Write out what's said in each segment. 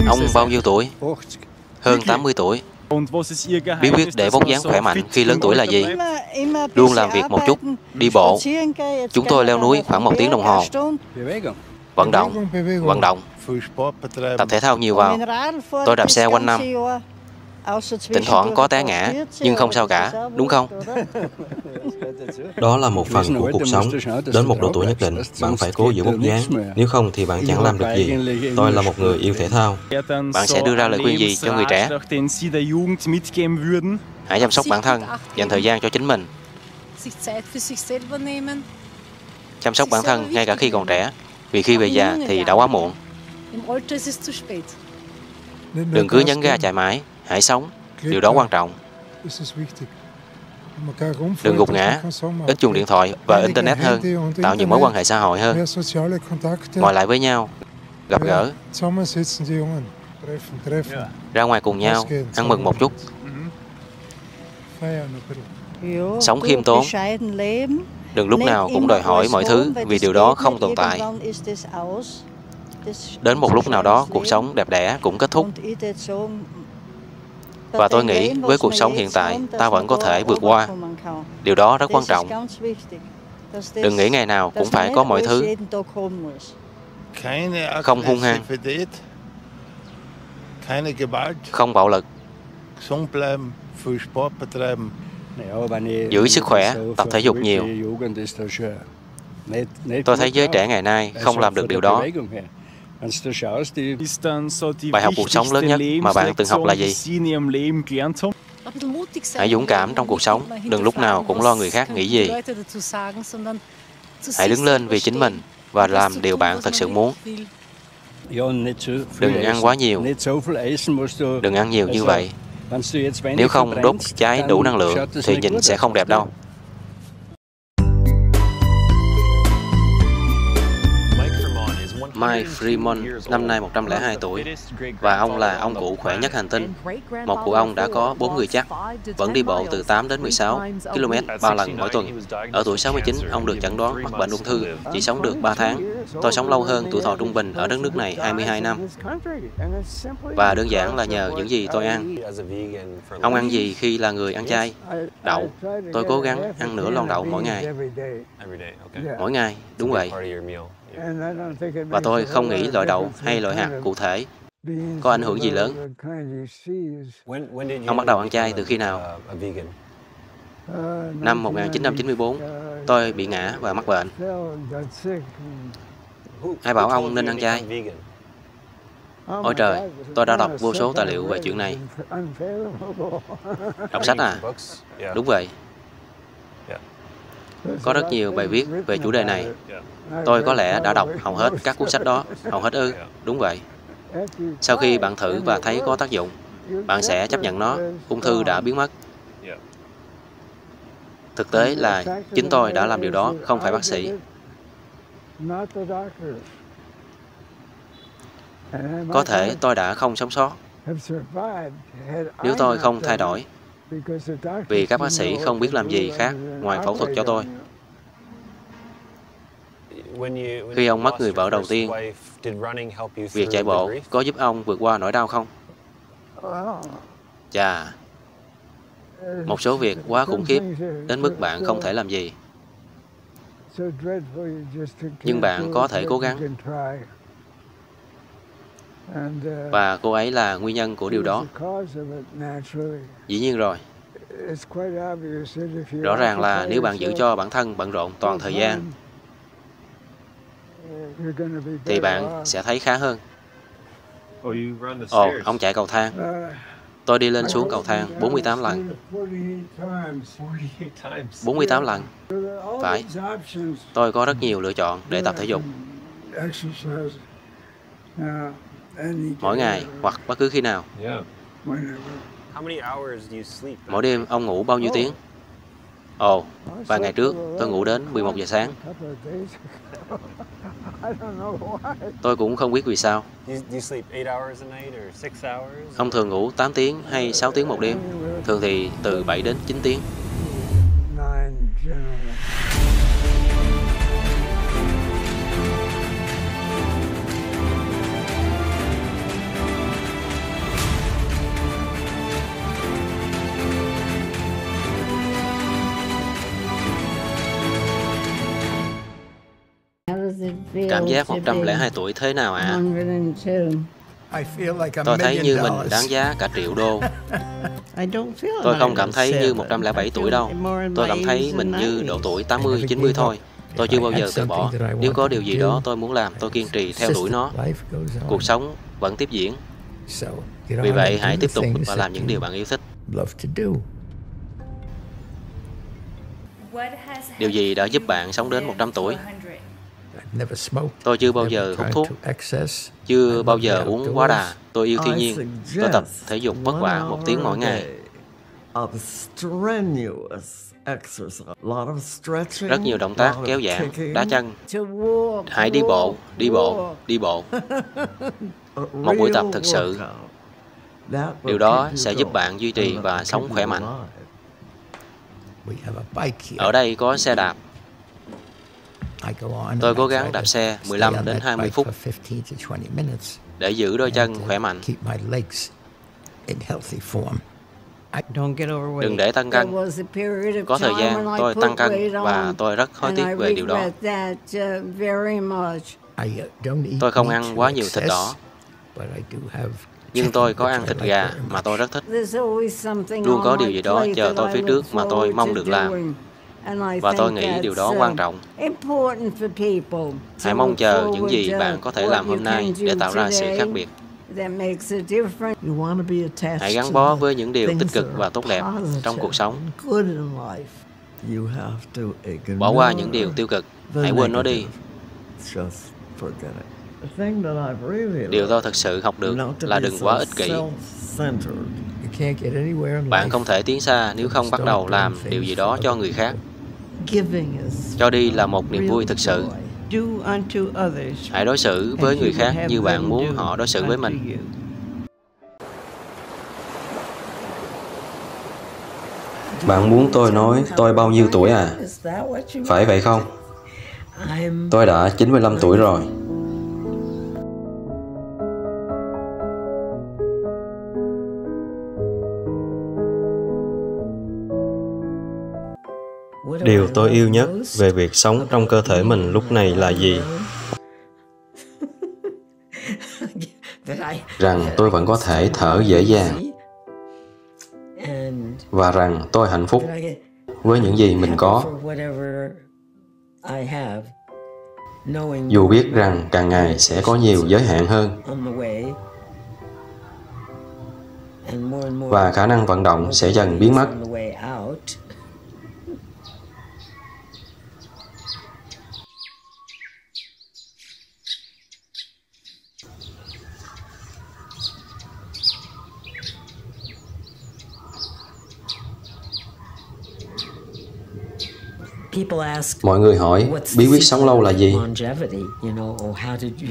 Ông bao nhiêu tuổi? Hơn 80 tuổi. Bí quyết để vóc dáng khỏe mạnh khi lớn tuổi là gì? Luôn làm việc một chút, đi bộ. Chúng tôi leo núi khoảng 1 tiếng đồng hồ. Vận động. Tập thể thao nhiều vào. Tôi đạp xe quanh năm. Thỉnh thoảng có té ngã, nhưng không sao cả, đúng không? Đó là một phần của cuộc sống. Đến một độ tuổi nhất định, bạn phải cố giữ vóc dáng. Nếu không thì bạn chẳng làm được gì. Tôi là một người yêu thể thao. Bạn sẽ đưa ra lời khuyên gì cho người trẻ? Hãy chăm sóc bản thân, dành thời gian cho chính mình. Chăm sóc bản thân ngay cả khi còn trẻ, vì khi về già thì đã quá muộn. Đừng cứ nhấn ga chạy mãi, hãy sống, điều đó quan trọng. Đừng gục ngã, ít dùng điện thoại và Internet hơn, tạo nhiều mối quan hệ xã hội hơn. Ngồi lại với nhau, gặp gỡ. Ra ngoài cùng nhau, ăn mừng một chút. Sống khiêm tốn. Đừng lúc nào cũng đòi hỏi mọi thứ vì điều đó không tồn tại. Đến một lúc nào đó, cuộc sống đẹp đẽ cũng kết thúc. Và tôi nghĩ với cuộc sống hiện tại, ta vẫn có thể vượt qua. Điều đó rất quan trọng. Đừng nghĩ ngày nào cũng phải có mọi thứ. Không hung hăng. Không bạo lực. Giữ sức khỏe, tập thể dục nhiều. Tôi thấy giới trẻ ngày nay không làm được điều đó. Bài học cuộc sống lớn nhất mà bạn từng học là gì? Hãy dũng cảm trong cuộc sống, đừng lúc nào cũng lo người khác nghĩ gì. Hãy đứng lên vì chính mình và làm điều bạn thật sự muốn. Đừng ăn quá nhiều. Đừng ăn nhiều như vậy. Nếu không đốt cháy đủ năng lượng thì nhìn sẽ không đẹp đâu. Mike Fremont năm nay 102 tuổi và ông là ông cụ khỏe nhất hành tinh. Một cụ ông đã có 4 người chắc, vẫn đi bộ từ 8 đến 16 km 3 lần mỗi tuần. Ở tuổi 69, ông được chẩn đoán mắc bệnh ung thư, chỉ sống được 3 tháng. Tôi sống lâu hơn tuổi thọ trung bình ở đất nước này 22 năm. Và đơn giản là nhờ những gì tôi ăn. Ông ăn gì khi là người ăn chay? Đậu. Tôi cố gắng ăn nửa lon đậu mỗi ngày. Mỗi ngày, đúng vậy. Và tôi không nghĩ loại đậu hay loại hạt cụ thể có ảnh hưởng gì lớn. Ông bắt đầu ăn chay từ khi nào? Năm 1994, tôi bị ngã và mắc bệnh. Ai bảo ông nên ăn chay? Ôi trời, tôi đã đọc vô số tài liệu về chuyện này. Đọc sách à? Đúng vậy. Có rất nhiều bài viết về chủ đề này. Tôi có lẽ đã đọc hầu hết các cuốn sách đó. Hầu hết ư? Đúng vậy. Sau khi bạn thử và thấy có tác dụng, bạn sẽ chấp nhận nó. Ung thư đã biến mất. Thực tế là chính tôi đã làm điều đó, không phải bác sĩ. Có thể tôi đã không sống sót nếu tôi không thay đổi, vì các bác sĩ không biết làm gì khác ngoài phẫu thuật cho tôi. Khi ông mất người vợ đầu tiên, việc chạy bộ có giúp ông vượt qua nỗi đau không? Chà, một số việc quá khủng khiếp đến mức bạn không thể làm gì. Nhưng bạn có thể cố gắng. Và cô ấy là nguyên nhân của điều đó. Dĩ nhiên rồi. Rõ ràng là nếu bạn giữ cho bản thân bận rộn toàn thời gian, thì bạn sẽ thấy khá hơn. Ồ, ông chạy cầu thang. Tôi đi lên xuống cầu thang 48 lần. 48 lần. Phải. Tôi có rất nhiều lựa chọn để tập thể dục. Mỗi ngày hoặc bất cứ khi nào. Mỗi đêm ông ngủ bao nhiêu tiếng? Ồ, vài ngày trước tôi ngủ đến 11 giờ sáng. Tôi cũng không biết vì sao. Ông thường ngủ 8 tiếng hay 6 tiếng một đêm? Thường thì từ 7 đến 9 tiếng. Cảm giác 102 tuổi thế nào ạ? Tôi thấy như mình đáng giá cả triệu đô. Tôi không cảm thấy như 107 tuổi đâu. Tôi cảm thấy mình như độ tuổi 80, 90 thôi. Tôi chưa bao giờ từ bỏ. Nếu có điều gì đó tôi muốn làm, tôi kiên trì theo đuổi nó. Cuộc sống vẫn tiếp diễn. Vì vậy, hãy tiếp tục và làm những điều bạn yêu thích. Điều gì đã giúp bạn sống đến 100 tuổi? Tôi chưa bao giờ hút thuốc, chưa bao giờ uống quá đà. Tôi yêu thiên nhiên. Tôi tập thể dục vất vả 1 tiếng mỗi ngày. Rất nhiều động tác kéo giãn, đá chân. Hãy đi bộ, đi bộ, đi bộ. Một buổi tập thực sự. Điều đó sẽ giúp bạn duy trì và sống khỏe mạnh. Ở đây có xe đạp. Tôi cố gắng đạp xe 15 đến 20 phút để giữ đôi chân khỏe mạnh. Đừng để tăng cân. Có thời gian tôi tăng cân và tôi rất hối tiếc về điều đó. Tôi không ăn quá nhiều thịt đỏ, nhưng tôi có ăn thịt gà mà tôi rất thích. Luôn có điều gì đó chờ tôi phía trước mà tôi mong được làm. Và tôi nghĩ điều đó quan trọng. Hãy mong chờ những gì bạn có thể làm hôm nay để tạo ra sự khác biệt. Hãy gắn bó với những điều tích cực và tốt đẹp trong cuộc sống. Bỏ qua những điều tiêu cực. Hãy quên nó đi. Điều tôi thật sự học được là đừng quá ích kỷ. Bạn không thể tiến xa nếu không bắt đầu làm điều gì đó cho người khác. Cho đi là một niềm vui thực sự. Hãy đối xử với người khác như bạn muốn họ đối xử với mình. Bạn muốn tôi nói tôi bao nhiêu tuổi à? Phải vậy không? Tôi đã 95 tuổi rồi. Điều tôi yêu nhất về việc sống trong cơ thể mình lúc này là gì? Rằng tôi vẫn có thể thở dễ dàng. Và rằng tôi hạnh phúc với những gì mình có. Dù biết rằng càng ngày sẽ có nhiều giới hạn hơn. Và khả năng vận động sẽ dần biến mất. Mọi người hỏi, bí quyết sống lâu là gì?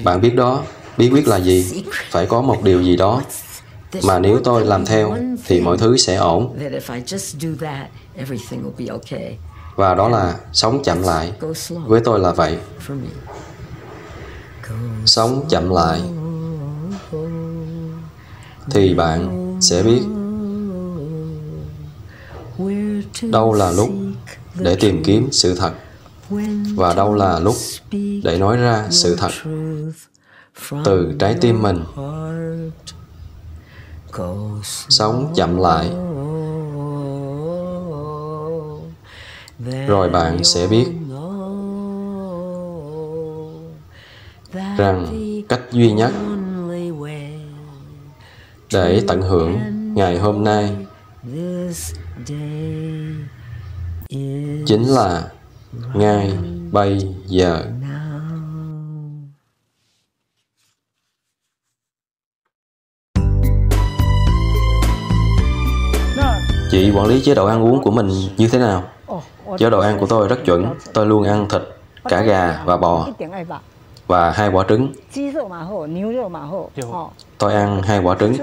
Bạn biết đó, bí quyết là gì? Phải có một điều gì đó mà nếu tôi làm theo thì mọi thứ sẽ ổn. Và đó là sống chậm lại. Với tôi là vậy. Sống chậm lại thì bạn sẽ biết đâu là lúc để tìm kiếm sự thật và đâu là lúc để nói ra sự thật từ trái tim mình. Sống chậm lại rồi bạn sẽ biết rằng cách duy nhất để tận hưởng ngày hôm nay chính là ngay bây giờ. Chị quản lý chế độ ăn uống của mình như thế nào? Chế độ ăn của tôi rất chuẩn. Tôi luôn ăn thịt, cả gà và bò và 2 quả trứng. Tôi ăn 2 quả trứng.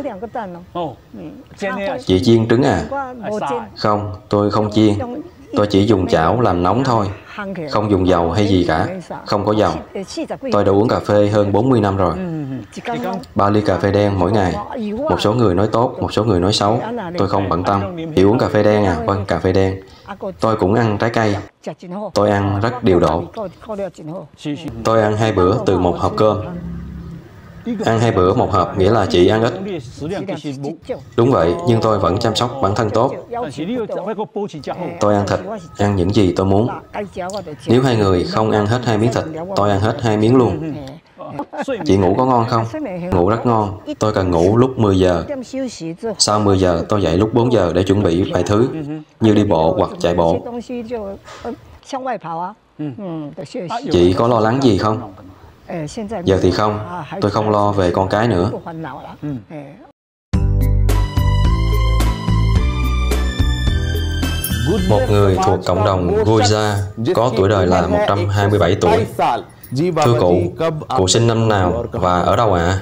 Chị chiên trứng à? Không, tôi không chiên. Tôi chỉ dùng chảo làm nóng thôi. Không dùng dầu hay gì cả. Không có dầu. Tôi đã uống cà phê hơn 40 năm rồi. 3 ly cà phê đen mỗi ngày. Một số người nói tốt, một số người nói xấu. Tôi không bận tâm. Chị uống cà phê đen à? Vâng, cà phê đen. Tôi cũng ăn trái cây. Tôi ăn rất điều độ. Tôi ăn 2 bữa từ 1 hộp cơm. Ăn 2 bữa 1 hộp nghĩa là chị ăn ít. Đúng vậy, nhưng tôi vẫn chăm sóc bản thân tốt. Tôi ăn thịt, ăn những gì tôi muốn. Nếu 2 người không ăn hết 2 miếng thịt, tôi ăn hết 2 miếng luôn. Chị ngủ có ngon không? Ngủ rất ngon. Tôi cần ngủ lúc 10 giờ. Sau 10 giờ tôi dậy lúc 4 giờ để chuẩn bị vài thứ như đi bộ hoặc chạy bộ. Chị có lo lắng gì không? Giờ thì không. Tôi không lo về con cái nữa. Một người thuộc cộng đồng Goja có tuổi đời là 127 tuổi. Thưa cụ sinh năm nào và ở đâu ạ?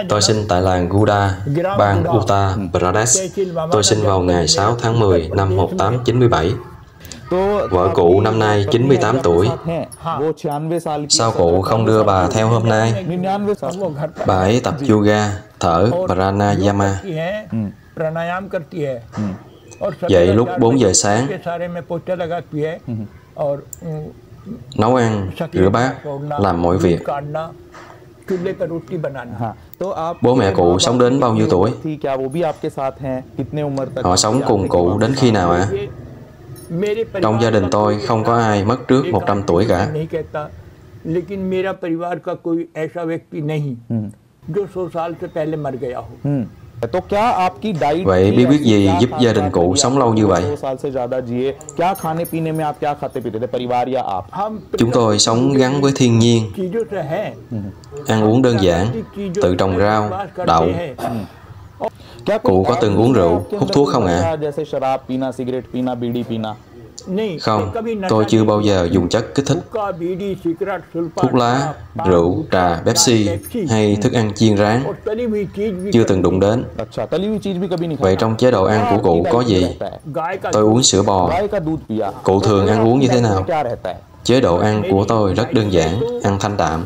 Tôi sinh tại làng Guda, bang Uttar Pradesh. Tôi sinh vào ngày 6 tháng 10 năm 1897. Vợ cụ năm nay 98 tuổi. Sao cụ không đưa bà theo hôm nay? Bà ấy tập yoga, thở pranayama. Dậy lúc 4 giờ sáng. Nấu ăn, rửa bát, làm mọi việc. Bố mẹ cụ sống đến bao nhiêu tuổi? Họ sống cùng cụ đến khi nào ạ? Trong gia đình tôi không có ai mất trước 100 tuổi cả. Vậy bí quyết gì giúp gia đình cụ sống lâu như vậy? Chúng tôi sống gắn với thiên nhiên, ăn uống đơn giản, tự trồng rau, đậu. Cụ có từng uống rượu, hút thuốc không ạ? Không, tôi chưa bao giờ dùng chất kích thích. Thuốc lá, rượu, trà, Pepsi hay thức ăn chiên rán chưa từng đụng đến. Vậy trong chế độ ăn của cụ có gì? Tôi uống sữa bò. Cụ thường ăn uống như thế nào? Chế độ ăn của tôi rất đơn giản, ăn thanh đạm,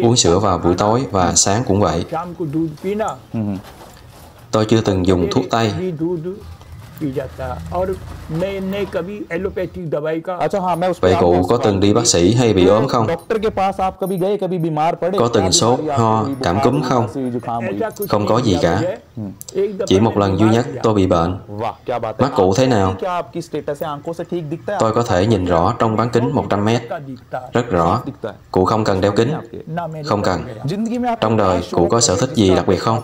uống sữa vào buổi tối và sáng cũng vậy. Tôi chưa từng dùng thuốc Tây. Vậy cụ có từng đi bác sĩ hay bị ốm không? Có từng sốt, ho, cảm cúm không? Không có gì cả. Chỉ một lần duy nhất tôi bị bệnh. Mắt cụ thế nào? Tôi có thể nhìn rõ trong bán kính 100 mét. Rất rõ. Cụ không cần đeo kính. Không cần. Trong đời cụ có sở thích gì đặc biệt không?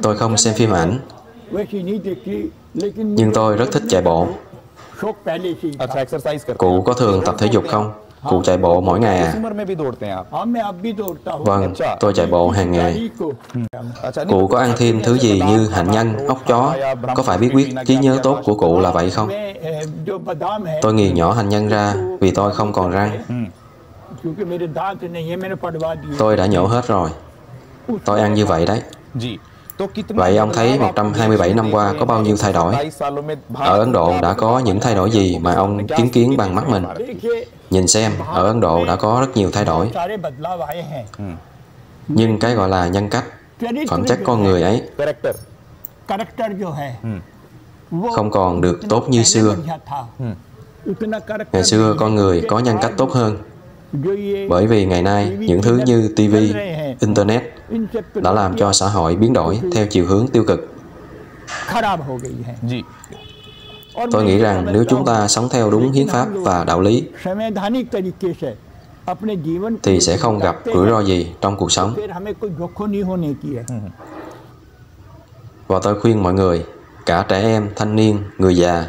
Tôi không xem phim ảnh, nhưng tôi rất thích chạy bộ. Cụ có thường tập thể dục không? Cụ chạy bộ mỗi ngày à? Vâng, tôi chạy bộ hàng ngày. Cụ có ăn thêm thứ gì như hạnh nhân, ốc chó? Có phải bí quyết trí nhớ tốt của cụ là vậy không? Tôi nghiền nhỏ hạnh nhân ra vì tôi không còn răng. Tôi đã nhổ hết rồi. Tôi ăn như vậy đấy. Vậy ông thấy 127 năm qua có bao nhiêu thay đổi? Ở Ấn Độ đã có những thay đổi gì mà ông chứng kiến bằng mắt mình? Nhìn xem, ở Ấn Độ đã có rất nhiều thay đổi. Nhưng cái gọi là nhân cách, phẩm chất con người ấy không còn được tốt như xưa. Ngày xưa con người có nhân cách tốt hơn. Bởi vì ngày nay những thứ như TV, Internet đã làm cho xã hội biến đổi theo chiều hướng tiêu cực. Tôi nghĩ rằng nếu chúng ta sống theo đúng hiến pháp và đạo lý thì sẽ không gặp rủi ro gì trong cuộc sống. Và tôi khuyên mọi người, cả trẻ em, thanh niên, người già,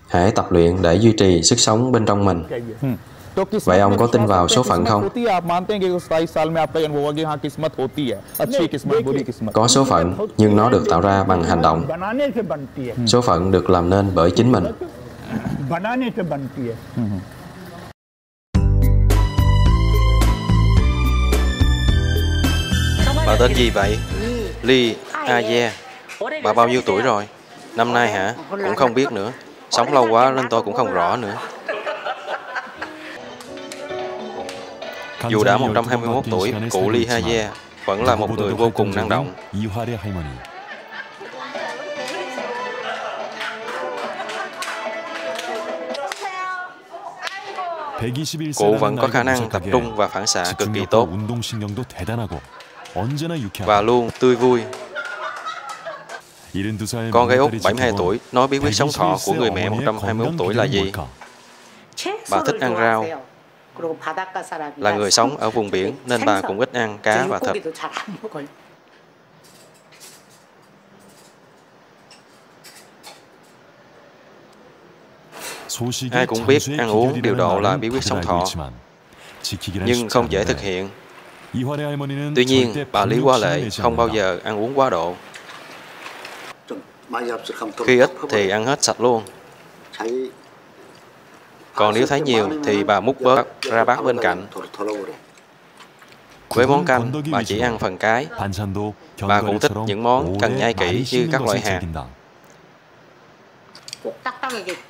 hãy tập luyện để duy trì sức sống bên trong mình. Vậy ông có tin vào số phận không? Có số phận, nhưng nó được tạo ra bằng hành động. Số phận được làm nên bởi chính mình. Bà tên gì vậy? Lee Aye. Bà bao nhiêu tuổi rồi? Năm nay hả? Cũng không biết nữa. Sống lâu quá nên tôi cũng không rõ nữa. Dù đã 121 tuổi, cụ Lee Aye vẫn là một người vô cùng năng động. 이화래 할머니. Cụ vẫn có khả năng tập trung và phản xạ cực kỳ tốt 운동신경도 대단하고 언제나 유쾌하고. và luôn tươi vui. 72살 Con gái út 막내딸이 72 지켜본 tuổi nói bí quyết sống thọ của người mẹ 121 tuổi là gì? Bà thích ăn rau, là người sống ở vùng biển nên bà cũng ít ăn cá và thịt. Ai cũng biết ăn uống điều độ là bí quyết sống thọ, nhưng không dễ thực hiện. Tuy nhiên, bà Lý Hoa Lệ không bao giờ ăn uống quá độ. Khi ít thì ăn hết sạch luôn. Còn nếu thấy nhiều thì bà múc bớt ra bát bên cạnh. Với món canh, bà chỉ ăn phần cái. Bà cũng thích những món cần nhai kỹ như các loại hạt.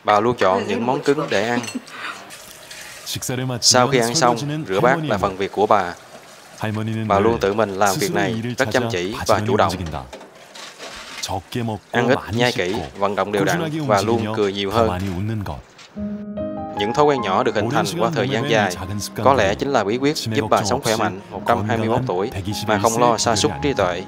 Bà luôn chọn những món cứng để ăn. Sau khi ăn xong, rửa bát là phần việc của bà. Bà luôn tự mình làm việc này rất chăm chỉ và chủ động. Ăn ít, nhai kỹ, vận động đều đặn và luôn cười nhiều hơn. Những thói quen nhỏ được hình thành qua thời gian dài có lẽ chính là bí quyết giúp bà sống khỏe mạnh 121 tuổi mà không lo sa sút trí tuệ.